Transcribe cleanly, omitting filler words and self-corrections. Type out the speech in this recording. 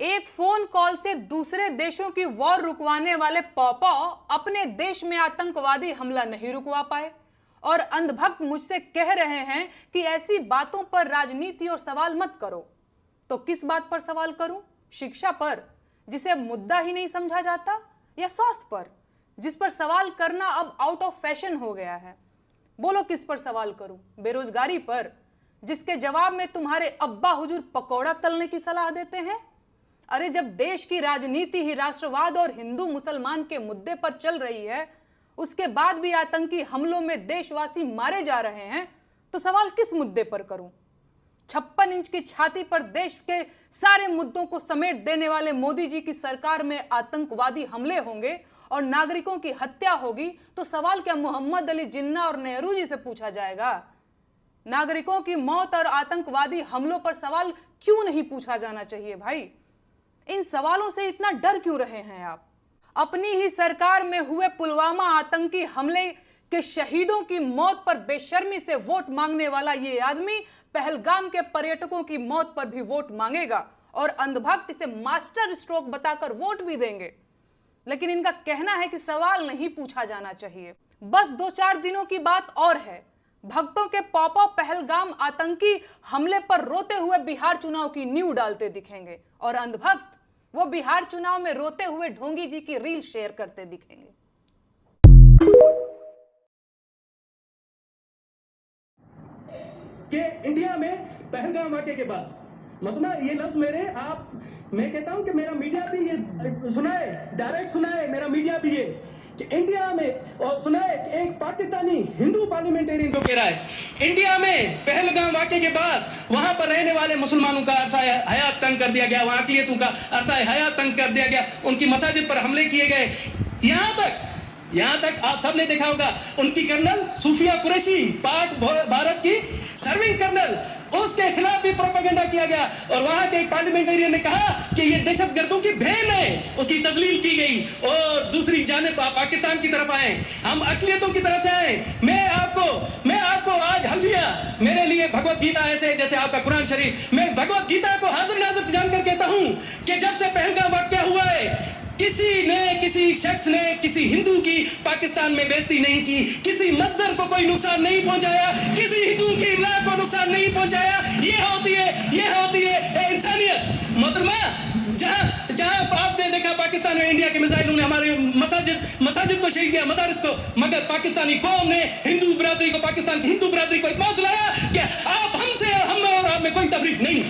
एक phone call से दूसरे देशों की वॉर रुकवाने वाले पॉपॉ अपने देश में आतंकवादी हमला नहीं रुकवा पाए और अंधभक्त मुझसे कह रहे हैं कि ऐसी बातों पर राजनीति और सवाल मत करो। तो किस बात पर सवाल करूं? शिक्षा पर, जिसे मुद्दा ही नहीं समझा जाता, या स्वास्थ्य पर, जिस पर सवाल करना अब आउट ऑफ फैशन हो गया है? बोलो किस पर सवाल करूं? बेरोजगारी पर, जिसके जवाब में तुम्हारे अब्बा हुजूर पकौड़ा तलने की सलाह देते हैं? अरे जब देश की राजनीति ही राष्ट्रवाद और हिंदू मुसलमान के मुद्दे पर चल रही है, उसके बाद भी आतंकी हमलों में देशवासी मारे जा रहे हैं, तो सवाल किस मुद्दे पर करूं? 56 इंच की छाती पर देश के सारे मुद्दों को समेट देने वाले मोदी जी की सरकार में आतंकवादी हमले होंगे और नागरिकों की हत्या होगी, तो सवाल क्या मोहम्मद अली जिन्ना और नेहरू जी से पूछा जाएगा? नागरिकों की मौत और आतंकवादी हमलों पर सवाल क्यों नहीं पूछा जाना चाहिए भाई? इन सवालों से इतना डर क्यों रहे हैं आप? अपनी ही सरकार में हुए पुलवामा आतंकी हमले के शहीदों की मौत पर बेशर्मी से वोट मांगने वाला ये आदमी पहलगाम के पर्यटकों की मौत पर भी वोट मांगेगा और अंधभक्त इसे मास्टर स्ट्रोक बताकर वोट भी देंगे। लेकिन इनका कहना है कि सवाल नहीं पूछा जाना चाहिए। बस 2-4 दिनों की बात और है, भक्तों के पॉपॉ पहलगाम आतंकी हमले पर रोते हुए बिहार चुनाव की नींव डालते दिखेंगे और अंधभक्त वो बिहार चुनाव में रोते हुए ढोंगी जी की रील शेयर करते दिखेंगे। कि इंडिया में पहलगाम वाक़े के बाद मतलब ये लफ्ज मैं कहता हूं कि मेरा मीडिया भी ये सुनाए, डायरेक्ट सुनाए मेरा मीडिया भी ये कि इंडिया में, और सुनाए कि एक पाकिस्तानी हिंदू पार्लियामेंटेरियन जो कह रहा है इंडिया में पहलगाम वाक़े के बाद वहां पर रहने वाले मुसलमानों का अरसा हयात तंग कर दिया गया, वहां अक़लियतों का अरसा हयात तंग कर दिया गया, उनकी मसाजिद पर हमले किए गए। यहां तक आप सबने देखा होगा उनकी कर्नल सूफिया कुरैशी, पाक भारत की सर्विंग कर्नल, उसके खिलाफ भी प्रोपेगेंडा किया गया और वहां के एक पार्लियामेंटेरियन ने कहा कि ये दहशतगर्दों की बहन है, उसकी तजलील की गई। और दूसरी जानिब पाकिस्तान की तरफ आए, हम अक़लियतों की तरफ से आए। मैं आपको आज हल्फिया, मेरे लिए भगवत गीता ऐसे जैसे आपका कुरान शरीफ, मैं भगवत गीता को हाजिर नाज़िर जानकर कहता हूं कि जब से पहलगाम वाक़या हुआ है, किसी शख्स ने किसी हिंदू की पाकिस्तान में बेइज्जती नहीं की, किसी मद्दर को कोई नुकसान नहीं पहुंचाया, किसी हिंदू की इमलाक को नुकसान नहीं पहुंचाया। ये होती है इंसानियत। मोहतरमा, जहां आपने देखा पाकिस्तान में इंडिया के मिसाइलों ने हमारे मसाजिद को शहीद किया, मदारिस को, मगर पाकिस्तानी कौम ने हिंदू बिरादरी को, पाकिस्तान की हिंदू बिरादरी को इत्मीनान दिलाया कि आप हमसे, हम और आप में कोई तफरीक नहीं।